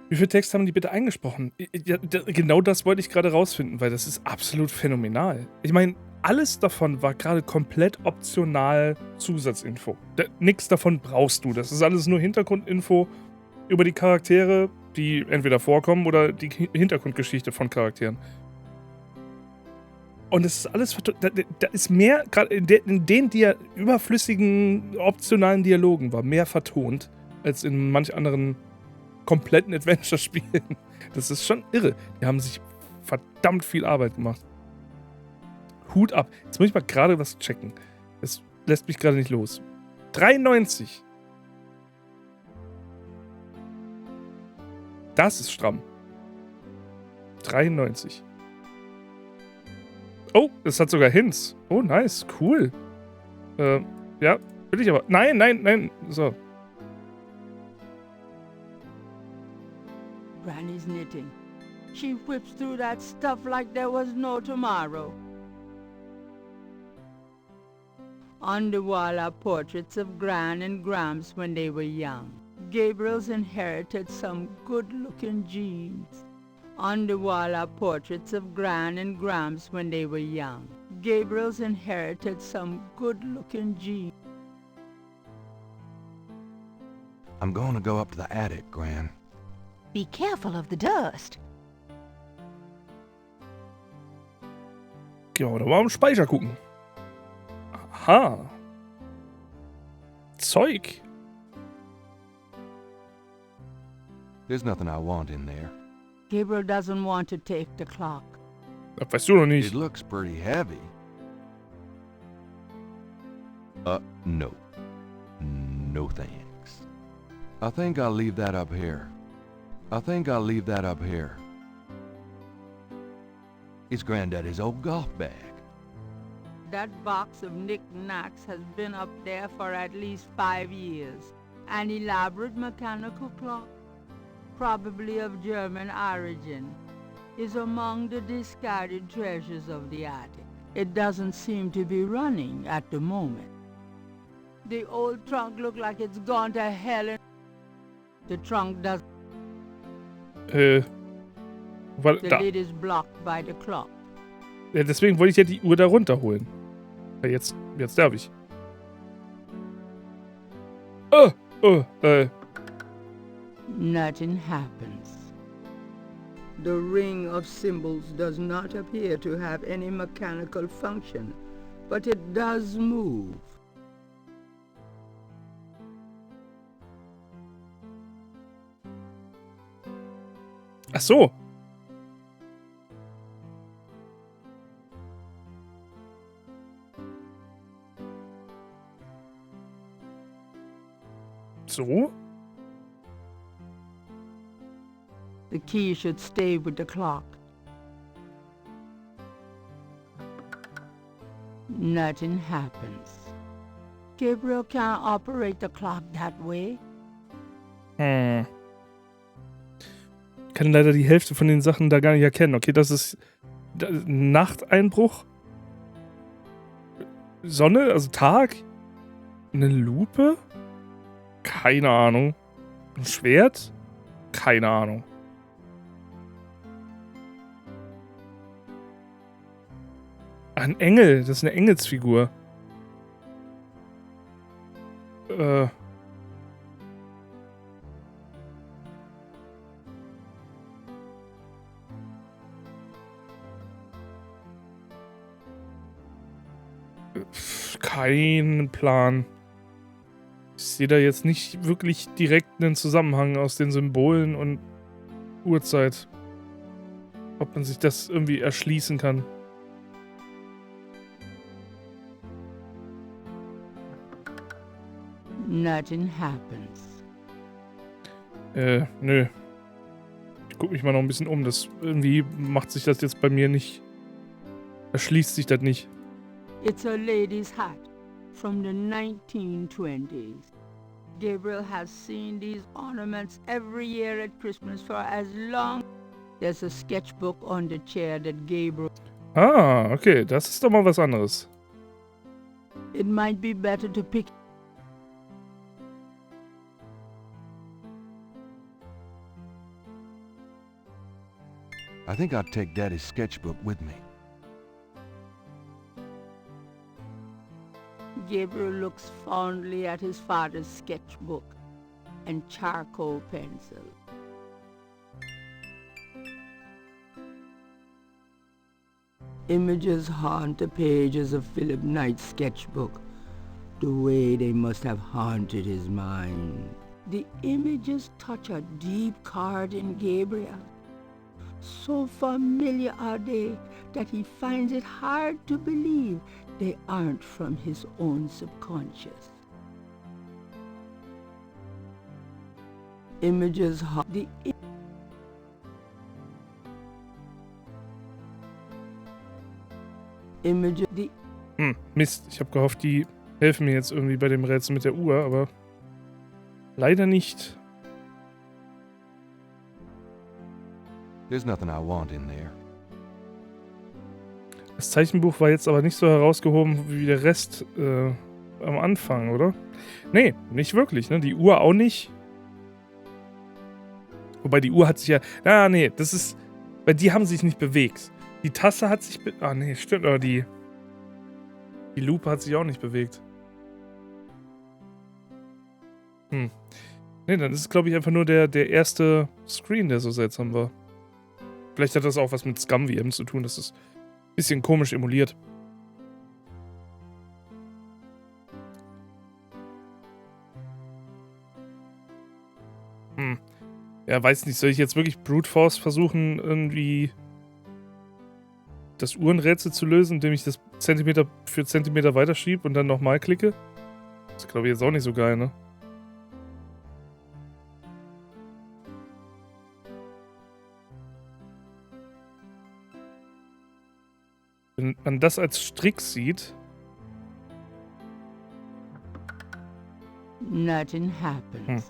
Speaker 1: Wie viel Text haben die bitte eingesprochen? Ja, genau das wollte ich gerade rausfinden, weil das ist absolut phänomenal. Ich meine, alles davon war gerade komplett optional Zusatzinfo. Nichts davon brauchst du. Das ist alles nur Hintergrundinfo über die Charaktere, die entweder vorkommen oder die Hintergrundgeschichte von Charakteren. Und es ist alles, da ist mehr, gerade in den überflüssigen, optionalen Dialogen war mehr vertont, als in manch anderen kompletten Adventure-Spielen. Das ist schon irre. Die haben sich verdammt viel Arbeit gemacht. Hut ab. Jetzt muss ich mal gerade was checken. Das lässt mich gerade nicht los. 93. Das ist stramm. 93. Oh, es hat sogar Hints. Oh, nice. Cool. Ja, will ich aber. Nein. So.
Speaker 4: Granny's knitting. She whips through that stuff like there was no tomorrow. On the wall are portraits of Gran and Gramps when they were young. Gabriel's inherited some good-looking genes. On the wall are portraits of Gran and Gramps when they were young. Gabriel's inherited some good-looking genes.
Speaker 3: I'm going to go up to the attic, Gran.
Speaker 6: Be careful of the dust.
Speaker 1: Gehen wir doch mal am Speicher gucken. Aha. Zeug.
Speaker 3: There's nothing I want in there.
Speaker 4: Gabriel doesn't want to take the clock.
Speaker 1: Das weißt du noch
Speaker 3: It
Speaker 1: nicht.
Speaker 3: looks pretty heavy. No. No thanks. I think I'll leave that up here. It's Granddaddy's old golf bag.
Speaker 4: That box of knickknacks has been up there for at least 5 years. An elaborate mechanical clock, probably of German origin, is among the discarded treasures of the attic. It doesn't seem to be running at the moment. The old trunk looks like it's gone to hell and the trunk does.
Speaker 1: Weil,
Speaker 4: The
Speaker 1: da.
Speaker 4: lid is blocked by the clock.
Speaker 1: Ja, deswegen wollte ich ja die Uhr da runterholen. Ja, jetzt darf ich.
Speaker 4: Nothing happens. The ring of symbols does not appear to have any mechanical function, but it does move.
Speaker 1: Ach so. So?
Speaker 4: The key should stay with the clock. Nothing happens. Gabriel can't operate the clock that way.
Speaker 1: Hm. Ich kann leider die Hälfte von den Sachen da gar nicht erkennen. Okay, das ist Nachteinbruch. Sonne, also Tag. Eine Lupe? Keine Ahnung. Ein Schwert? Keine Ahnung. Ein Engel, das ist eine Engelsfigur. Kein Plan. Ich sehe da jetzt nicht wirklich direkt einen Zusammenhang aus den Symbolen und Uhrzeit. Ob man sich das irgendwie erschließen kann.
Speaker 4: Nothing happens.
Speaker 1: Nö. Ich gucke mich mal noch ein bisschen um. Das irgendwie macht sich das jetzt bei mir nicht. Erschließt sich das nicht.
Speaker 4: It's a lady's hat from the 1920s. Gabriel has seen these ornaments every year at Christmas for as long. There's a sketchbook on the chair that Gabriel...
Speaker 1: Ah, okay. Das ist doch mal was anderes.
Speaker 4: It might be better to pick...
Speaker 3: I think I'll take Daddy's sketchbook with me.
Speaker 4: Gabriel looks fondly at his father's sketchbook and charcoal pencil. Images haunt the pages of Philip Knight's sketchbook, the way they must have haunted his mind. The images touch a deep chord in Gabriel. So familiar are they that he finds it hard to believe they aren't from his own subconscious. Images the images the
Speaker 1: Mist. Ich habe gehofft, die helfen mir jetzt irgendwie bei dem Rätsel mit der Uhr, aber leider nicht.
Speaker 3: There's nothing I want in there.
Speaker 1: Das Zeichenbuch war jetzt aber nicht so herausgehoben wie der Rest am Anfang, oder? Nee, nicht wirklich, ne? Die Uhr auch nicht. Wobei die Uhr hat sich ja... Ah, nee, das ist... Weil die haben sich nicht bewegt. Die Tasse hat sich... nee, stimmt, aber die Lupe hat sich auch nicht bewegt. Nee, dann ist es, glaube ich, einfach nur der erste Screen, der so seltsam war. Vielleicht hat das auch was mit Scum-VM zu tun, dass es Bisschen komisch emuliert. Ja, weiß nicht. Soll ich jetzt wirklich Brute Force versuchen, irgendwie das Uhrenrätsel zu lösen, indem ich das Zentimeter für Zentimeter weiterschiebe und dann nochmal klicke? Das ist, glaube ich, jetzt auch nicht so geil, ne? Wenn man das als Strick sieht...
Speaker 4: Nothing happens.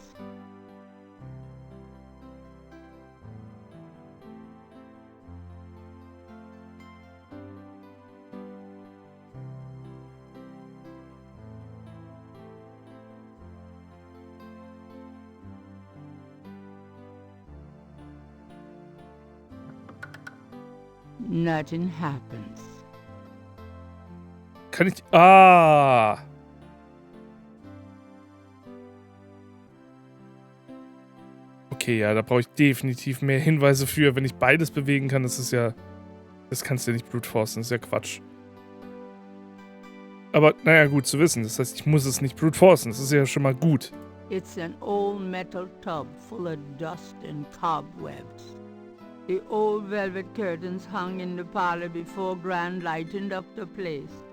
Speaker 4: Nothing happens.
Speaker 1: Kann ich... Ah! Okay, ja, da brauche ich definitiv mehr Hinweise für. Wenn ich beides bewegen kann, das ist ja... Das kannst du ja nicht brute forcen, das ist ja Quatsch. Aber, naja, gut zu wissen. Das heißt, ich muss es nicht brute forcen. Das ist ja schon mal gut.
Speaker 4: It's an old metal tub full of dust and cobwebs. The old velvet curtains hung in the parlor before Gran lightened up the place.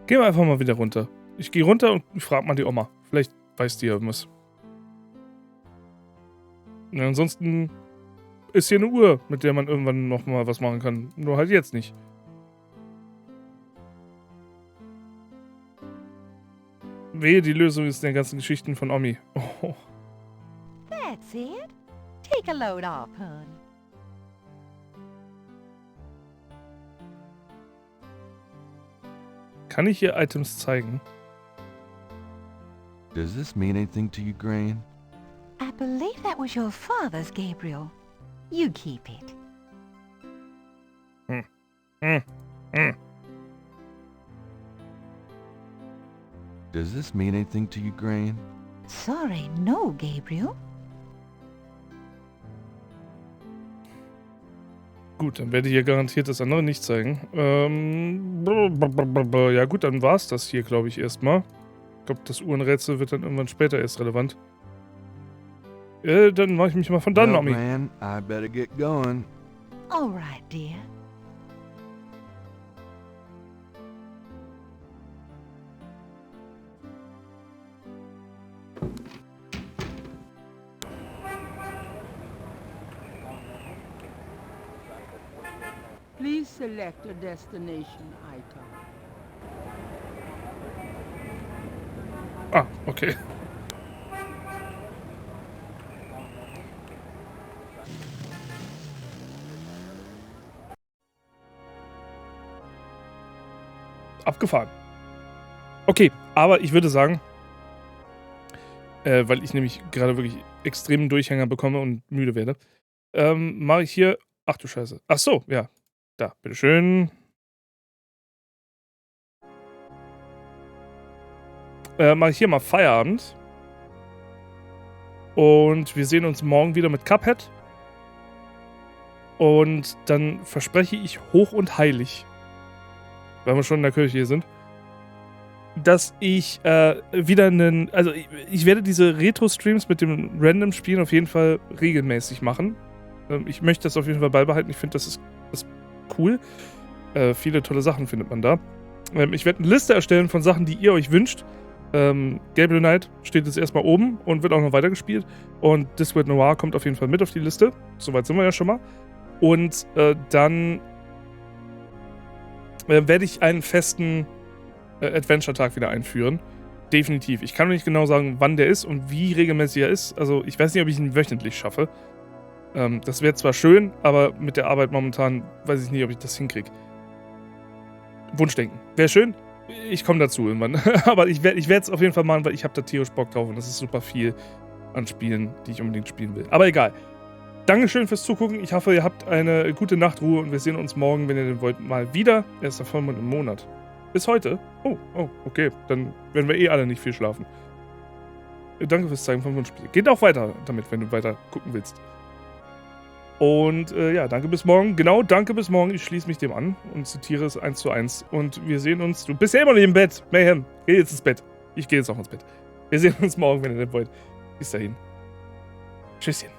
Speaker 1: Gehen wir einfach mal wieder runter. Ich gehe runter und frage mal die Oma. Vielleicht weiß die ja was. Ja, ansonsten ist hier eine Uhr, mit der man irgendwann nochmal was machen kann. Nur halt jetzt nicht. Wehe, die Lösung ist in den ganzen Geschichten von Omi. Oh.
Speaker 6: That's it. Take a load off, hon.
Speaker 1: Kann ich hier Items zeigen?
Speaker 3: Does this mean anything to you, Gran?
Speaker 6: I believe that was your father's, Gabriel. You keep it.
Speaker 3: Does this mean anything to you, Gran?
Speaker 6: Sorry, no, Gabriel.
Speaker 1: Gut, dann werde ich hier garantiert das andere nicht zeigen. Ja gut, dann war es das hier, glaube ich, erstmal. Ich glaube, das Uhrenrätsel wird dann irgendwann später erst relevant. Dann mache ich mich mal von dann, Omi.
Speaker 3: Man, I better get going.
Speaker 6: All right, dear.
Speaker 4: Please select a destination icon.
Speaker 1: Ah, okay. Abgefahren. Okay, aber ich würde sagen, weil ich nämlich gerade wirklich extremen Durchhänger bekomme und müde werde, mache ich hier... Ach du Scheiße. Ach so, ja. Da, bitteschön. Mache ich hier mal Feierabend. Und wir sehen uns morgen wieder mit Cuphead. Und dann verspreche ich hoch und heilig, weil wir schon in der Kirche hier sind, dass ich wieder einen... Also ich werde diese Retro-Streams mit dem Random-Spielen auf jeden Fall regelmäßig machen. Ich möchte das auf jeden Fall beibehalten. Ich finde, das ist cool. Viele tolle Sachen findet man da. Ich werde eine Liste erstellen von Sachen, die ihr euch wünscht. Gabriel Knight steht jetzt erstmal oben und wird auch noch weitergespielt. Und This Weird Noir kommt auf jeden Fall mit auf die Liste. Soweit sind wir ja schon mal. Und dann werde ich einen festen Adventure-Tag wieder einführen. Definitiv. Ich kann noch nicht genau sagen, wann der ist und wie regelmäßig er ist. Also ich weiß nicht, ob ich ihn wöchentlich schaffe. Das wäre zwar schön, aber mit der Arbeit momentan weiß ich nicht, ob ich das hinkriege. Wunschdenken. Wäre schön. Ich komme dazu irgendwann. Aber ich werde es auf jeden Fall machen, weil ich habe da tierisch Bock drauf und das ist super viel an Spielen, die ich unbedingt spielen will. Aber egal. Dankeschön fürs Zugucken. Ich hoffe, ihr habt eine gute Nachtruhe und wir sehen uns morgen, wenn ihr den wollt, mal wieder. Erster Vollmond im Monat. Bis heute. Oh, okay. Dann werden wir alle nicht viel schlafen. Danke fürs Zeigen vom Wunschspiel. Geht auch weiter damit, wenn du weiter gucken willst. Und ja, danke bis morgen. Genau, danke bis morgen. Ich schließe mich dem an und zitiere es 1:1. Und wir sehen uns. Du bist ja immer noch nicht im Bett. Mayhem, geh jetzt ins Bett. Ich gehe jetzt auch ins Bett. Wir sehen uns morgen, wenn ihr das wollt. Bis dahin. Tschüsschen.